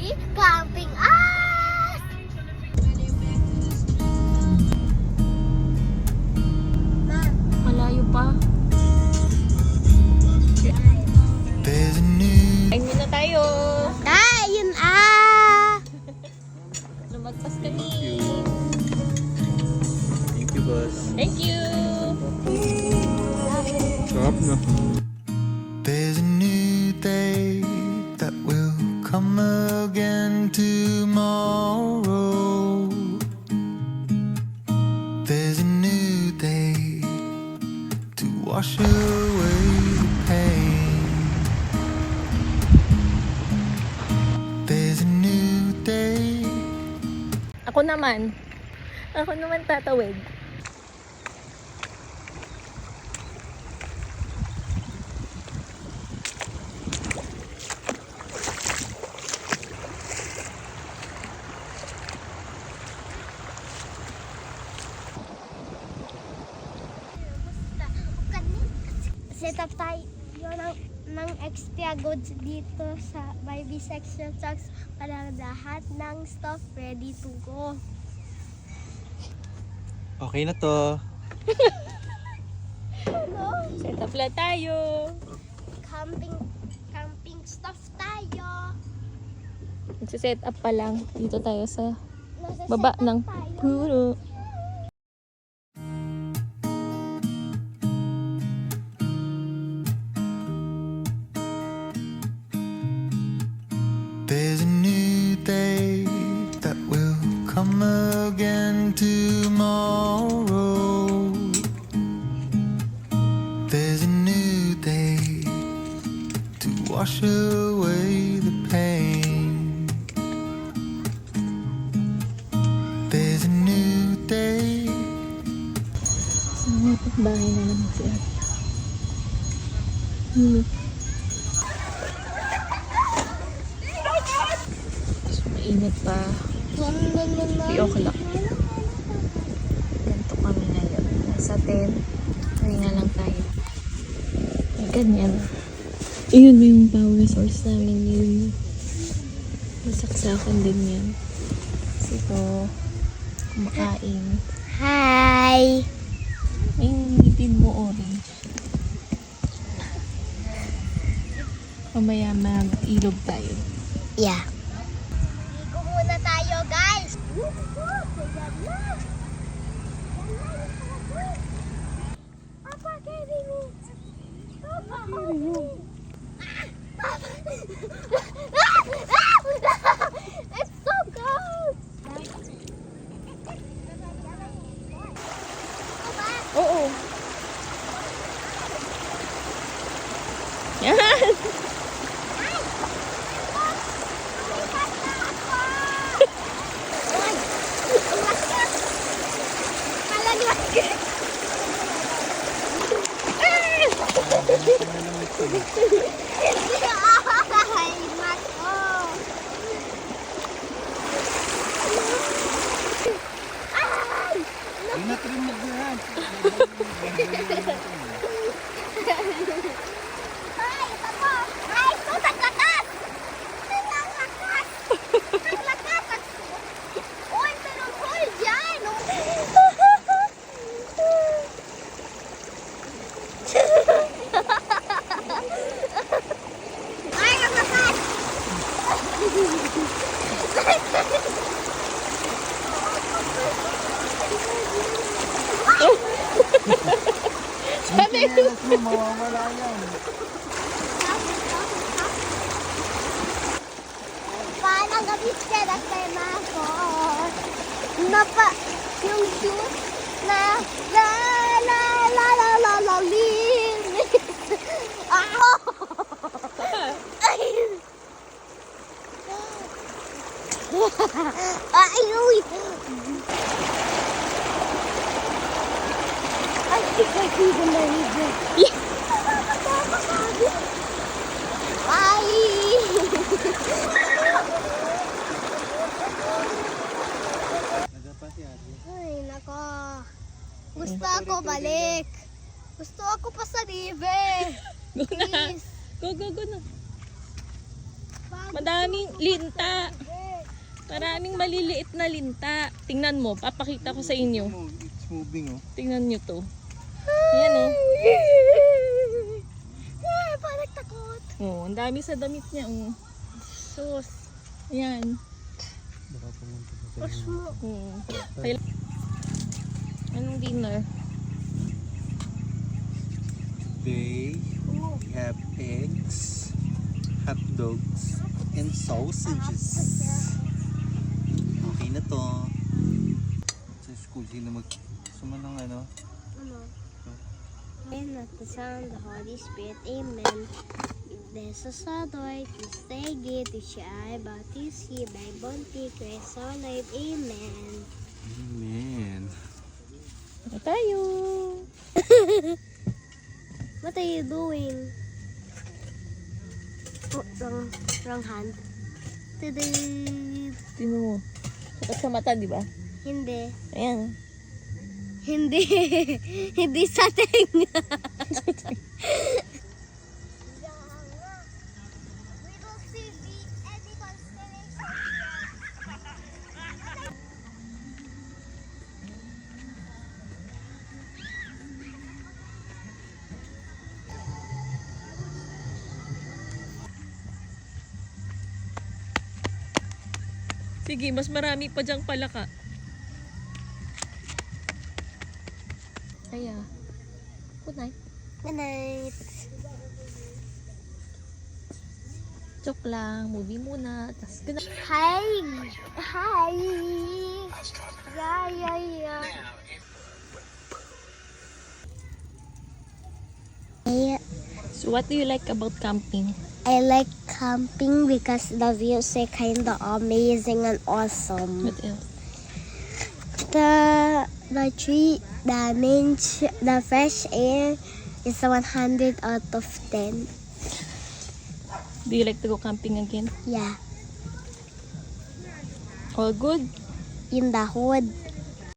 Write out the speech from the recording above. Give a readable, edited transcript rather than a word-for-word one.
family camping us! Malayo pa. Ay, muna tayo. Ayun Lumagpas kami. Thank you, boss. Thank you. Sarap na. There's a new day that will come again tomorrow. There's a new day to wash away the pain. There's a new day. Ako naman tatawid. Set up tayo ng extra goods dito sa Barbie section socks para lahat ng stuff ready to go. Okay na to. Set up lang tayo. Camping stuff tayo. Magsiset up pa lang. Dito tayo sa Nasa baba set up ng tayo. puro. There's a new day that will come again tomorrow. There's a new day to wash away the pain. There's a new day. Sa bahay na naman si Ate. So, mainit pa. 3 o'clock. Ganito kami ngayon. Nasa 10. Pahinga lang tayo. Ay, ganyan. Ayun mo yung power source namin yun. Masaksakan din yan. Kasi ito, kumakain. Hi! Ay, yung ngipin mo orange. Mamaya mag-ilog tayo. Yeah. Ligo muna tayo, guys! Papa, carry me! Papa, carry me! It's so cold! Oo. Yan! Ingat rin mo yan. Chinelas mo, mawawala yan. Parang gabi siya at may makot. Yung shoes na la la la la la la linis. Ako! Ay! Ay, uy! I think I see the lady. Ay, nako. Gusto ako balik. Gusto ako pa sa libe. Go na. Please. Go na. Madaming linta. Maraming maliliit na linta. Tingnan mo, papakita ko sa inyo. It's moving, oh. Tingnan nyo to. Ayan oh. Parang takot. Oh, ang dami sa damit niya oh. Sus. Ayan. Baka pumunta sa Push mo. Anong dinner? Today, we have eggs, hot dogs, and sausages. Okay na to. Sa school, sino suma ng ano? In the Son, the Holy Spirit, Amen. Besos sa Lord, Tistegi, Tishai, Batisi, Baibonti, Christ our Lord, Amen. Amen. Ano tayo? What are you doing? Oh, wrong hand. Today. Tingnan mo. Sakit sa mata, di ba? Hindi. Ayan. Hindi. Hindi sa tenga. Sige, mas marami pa dyang palaka. Kaya. Good night. Good night. Joke lang. Movie muna. Tas good night. Hi. Hi. Yeah. So what do you like about camping? I like camping because the views are kind of amazing and awesome. What else? The tree, the nature, the fresh air is a 100 out of 10. Do you like to go camping again? Yeah. All good? In the hood.